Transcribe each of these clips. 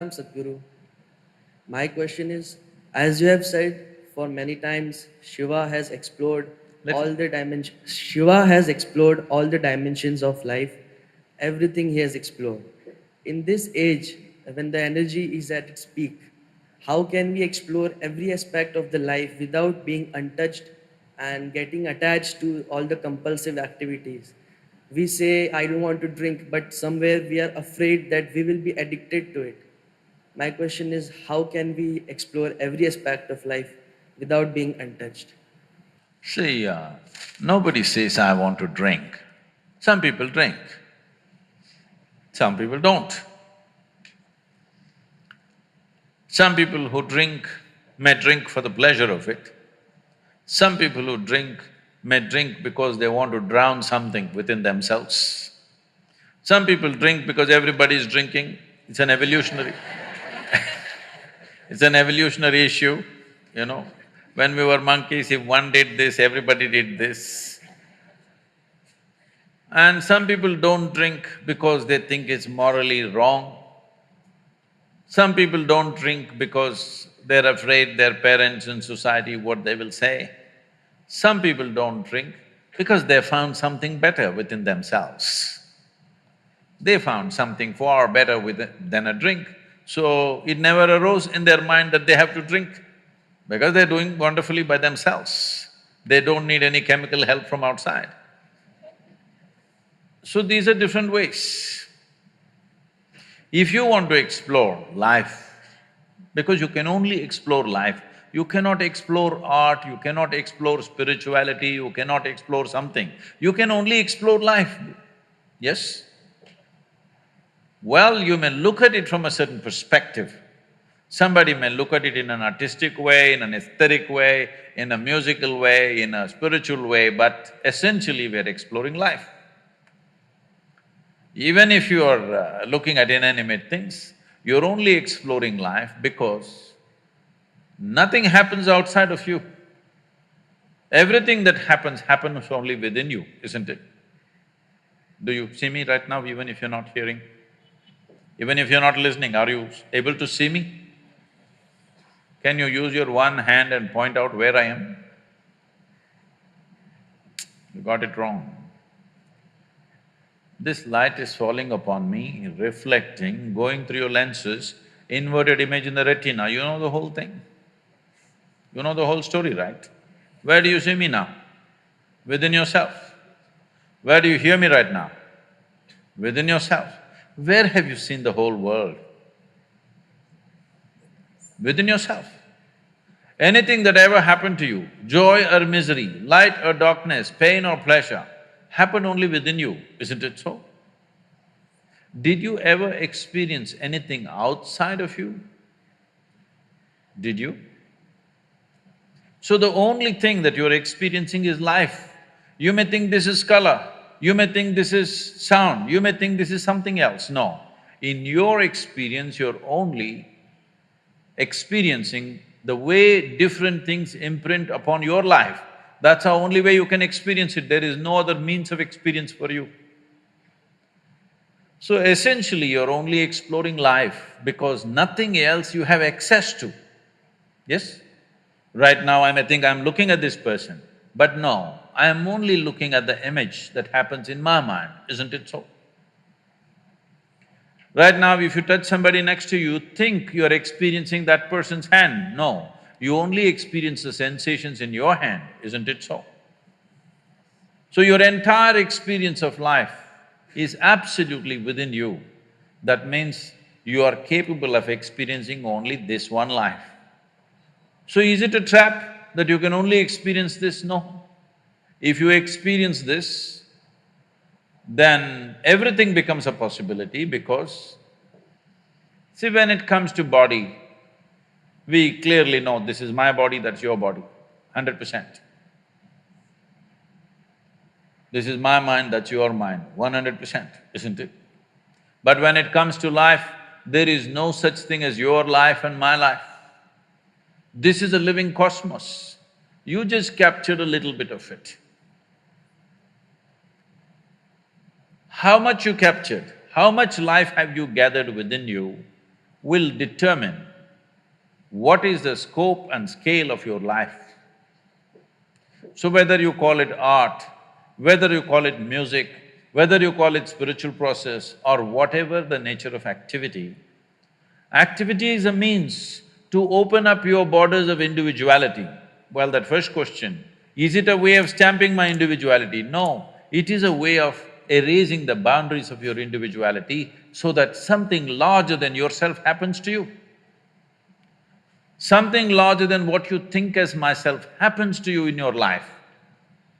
Sadhguru. My question is, as you have said for many times, Shiva has explored Let all the dimensions. Shiva has explored all the dimensions of life. Everything he has explored. In this age, when the energy is at its peak, how can we explore every aspect of the life without being untouched and getting attached to all the compulsive activities? We say, I don't want to drink, but somewhere we are afraid that we will be addicted to it. My question is, how can we explore every aspect of life without being untouched? see, nobody says, I want to drink. Some people drink, some people don't. Some people who drink may drink for the pleasure of it. Some people who drink may drink because they want to drown something within themselves. Some people drink because everybody is drinking. It's an evolutionary it's an evolutionary issue, you know. When we were monkeys, if one did this, everybody did this. And some people don't drink because they think it's morally wrong. Some people don't drink because they're afraid their parents and society what they will say. Some people don't drink because they found something better within themselves. They found something far better than a drink, so it never arose in their mind that they have to drink because they're doing wonderfully by themselves. They don't need any chemical help from outside. So these are different ways. If you want to explore life, because you can only explore life, you cannot explore art, you cannot explore spirituality, you cannot explore something. You can only explore life, yes? Well, you may look at it from a certain perspective. Somebody may look at it in an artistic way, in an aesthetic way, in a musical way, in a spiritual way, but essentially we're exploring life. Even if you are looking at inanimate things, you're only exploring life because nothing happens outside of you. Everything that happens only within you, isn't it? Do you see me right now, even if you're not hearing? Even if you're not listening, are you able to see me? Can you use your one hand and point out where I am? You got it wrong. This light is falling upon me, reflecting, going through your lenses, inverted image in the retina, you know the whole thing. You know the whole story, right? Where do you see me now? Within yourself. Where do you hear me right now? Within yourself. Where have you seen the whole world? Within yourself. Anything that ever happened to you, joy or misery, light or darkness, pain or pleasure, happened only within you, isn't it so? Did you ever experience anything outside of you? Did you? So the only thing that you're experiencing is life. You may think this is color, you may think this is sound, you may think this is something else. No. In your experience, you're only experiencing the way different things imprint upon your life. That's the only way you can experience it, there is no other means of experience for you. So essentially, you're only exploring life because nothing else you have access to, yes? Right now I may think I'm looking at this person, but no, I am only looking at the image that happens in my mind, isn't it so? Right now, if you touch somebody next to you, think you're experiencing that person's hand. No, you only experience the sensations in your hand, isn't it so? So your entire experience of life is absolutely within you. That means you are capable of experiencing only this one life. So is it a trap that you can only experience this? No. If you experience this, then everything becomes a possibility because, see, when it comes to body, we clearly know this is my body, that's your body, 100%. This is my mind, that's your mind, 100%, isn't it? But when it comes to life, there is no such thing as your life and my life. This is a living cosmos. You just captured a little bit of it. How much you captured, how much life have you gathered within you, will determine what is the scope and scale of your life. So whether you call it art, whether you call it music, whether you call it spiritual process or whatever the nature of activity, activity is a means to open up your borders of individuality. Well, that first question, is it a way of stamping my individuality? No, it is a way of erasing the boundaries of your individuality so that something larger than yourself happens to you. Something larger than what you think as myself happens to you in your life.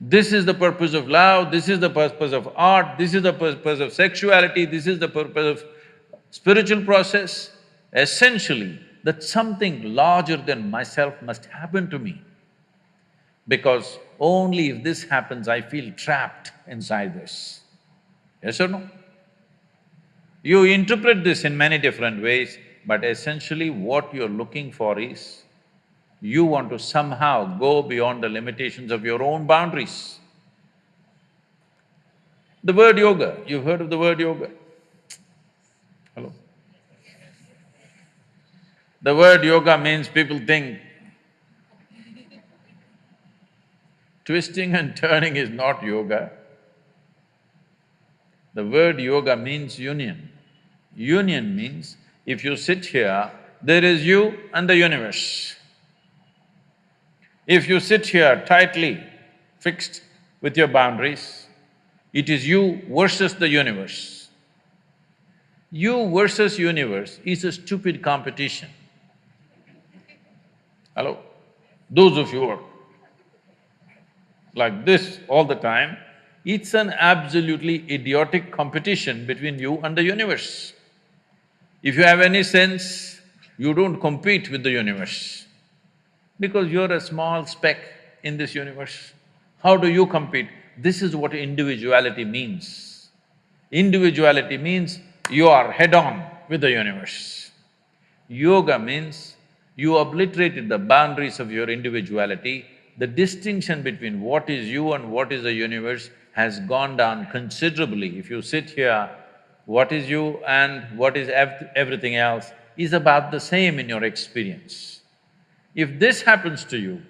This is the purpose of love, this is the purpose of art, this is the purpose of sexuality, this is the purpose of spiritual process. Essentially, that something larger than myself must happen to me, because only if this happens, I feel trapped inside this. Yes or no? You interpret this in many different ways, but essentially what you're looking for is, you want to somehow go beyond the limitations of your own boundaries. The word yoga, you've heard of the word yoga? Hello? The word yoga means people think twisting and turning is not yoga. The word yoga means union. Union means if you sit here, there is you and the universe. If you sit here tightly fixed with your boundaries, it is you versus the universe. You versus universe is a stupid competition. Hello? Those of you who are like this all the time, it's an absolutely idiotic competition between you and the universe. If you have any sense, you don't compete with the universe, because you're a small speck in this universe. How do you compete? This is what individuality means. Individuality means you are head-on with the universe. Yoga means you obliterated the boundaries of your individuality. The distinction between what is you and what is the universe has gone down considerably. If you sit here, what is you and what is everything else is about the same in your experience. If this happens to you,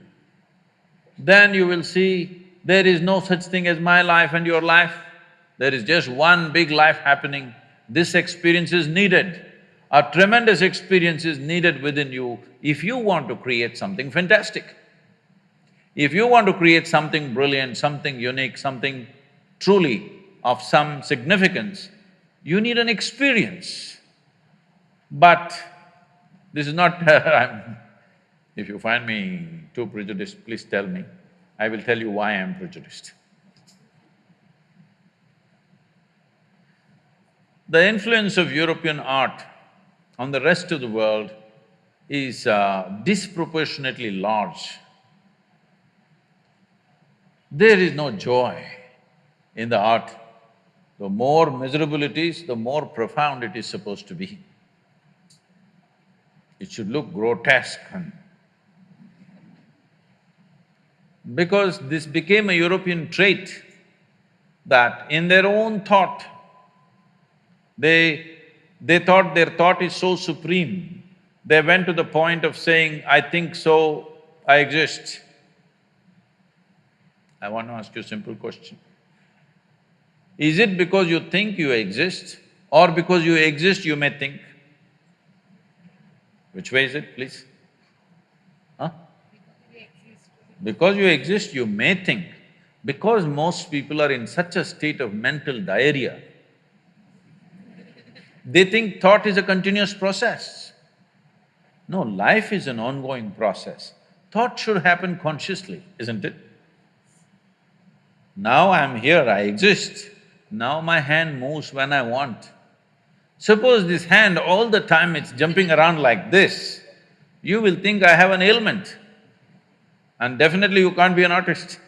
then you will see there is no such thing as my life and your life. There is just one big life happening. This experience is needed. A tremendous experience is needed within you if you want to create something fantastic. If you want to create something brilliant, something unique, something truly of some significance, you need an experience. But this is not if you find me too prejudiced, please tell me. I will tell you why I am prejudiced. The influence of European art on the rest of the world is disproportionately large. There is no joy in the art. The more miserable it is, the more profound it is supposed to be. It should look grotesque because this became a European trait that in their own thought, they thought their thought is so supreme, they went to the point of saying, I think so, I exist. I want to ask you a simple question. Is it because you think you exist or because you exist you may think? Which way is it, please? Huh? Because you exist you may think. Because most people are in such a state of mental diarrhea, they think thought is a continuous process. No, life is an ongoing process. Thought should happen consciously, isn't it? Now I'm here, I exist. Now my hand moves when I want. Suppose this hand all the time it's jumping around like this, you will think I have an ailment. And definitely you can't be an artist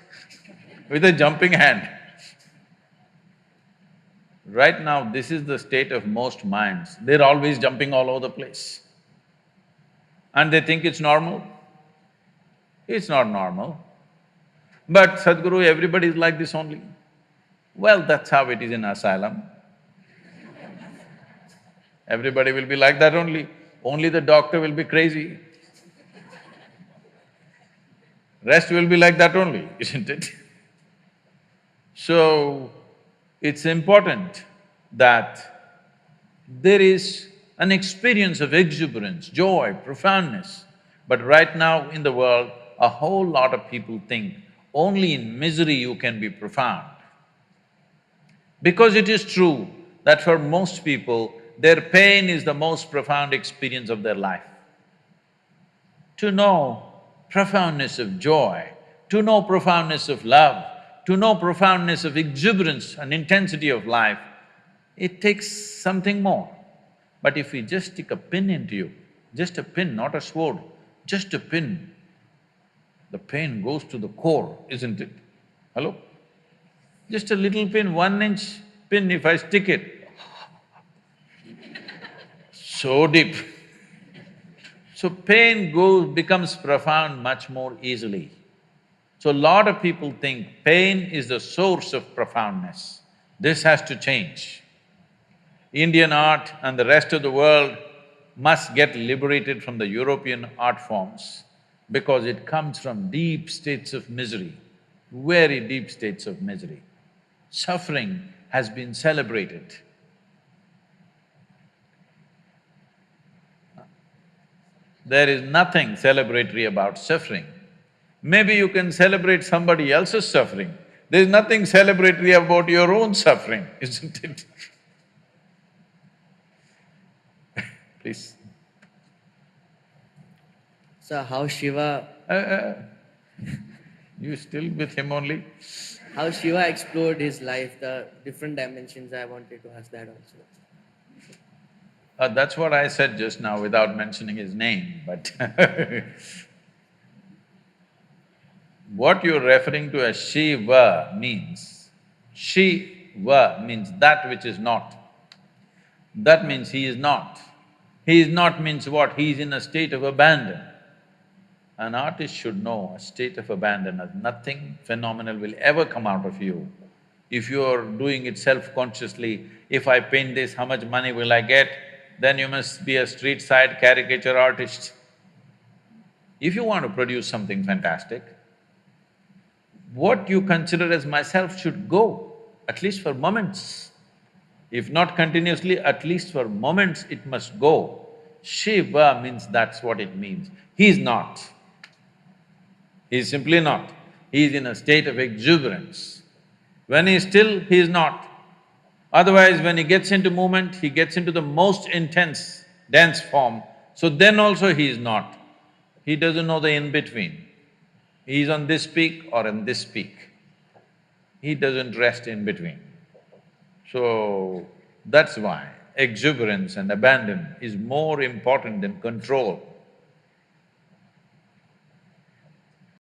with a jumping hand. Right now, this is the state of most minds. They're always jumping all over the place. And they think it's normal. It's not normal. But Sadhguru, everybody is like this only. Well, that's how it is in asylum. Everybody will be like that only. Only the doctor will be crazy. Rest will be like that only, isn't it? So, it's important that there is an experience of exuberance, joy, profoundness. But right now in the world, a whole lot of people think only in misery you can be profound. Because it is true that for most people, their pain is the most profound experience of their life. To know profoundness of joy, to know profoundness of love, to know profoundness of exuberance and intensity of life, it takes something more. But if we just stick a pin into you, just a pin, not a sword, just a pin, the pain goes to the core, isn't it? Hello? Just a little pin, 1 inch pin, if I stick it, so deep. So pain becomes profound much more easily. So a lot of people think pain is the source of profoundness. This has to change. Indian art and the rest of the world must get liberated from the European art forms because it comes from deep states of misery, very deep states of misery. Suffering has been celebrated. There is nothing celebratory about suffering. Maybe you can celebrate somebody else's suffering. There's nothing celebratory about your own suffering, isn't it? Please. So how Shiva… You still with him only? how Shiva explored his life, the different dimensions, I wanted to ask that also. That's what I said just now without mentioning his name, but what you're referring to as Shiva means that which is not. That means he is not. He is not means what? He is in a state of abandon. An artist should know a state of abandon, as nothing phenomenal will ever come out of you. If you're doing it self-consciously, if I paint this, how much money will I get? Then you must be a street-side caricature artist. If you want to produce something fantastic, what you consider as myself should go, at least for moments. If not continuously, at least for moments it must go. Shiva means that's what it means. He's not. He's simply not. He's in a state of exuberance. When he's still, he's not. Otherwise, when he gets into movement, he gets into the most intense, dense form, so then also he is not. He doesn't know the in-between. He's on this peak or on this peak. He doesn't rest in between. So, that's why exuberance and abandon is more important than control.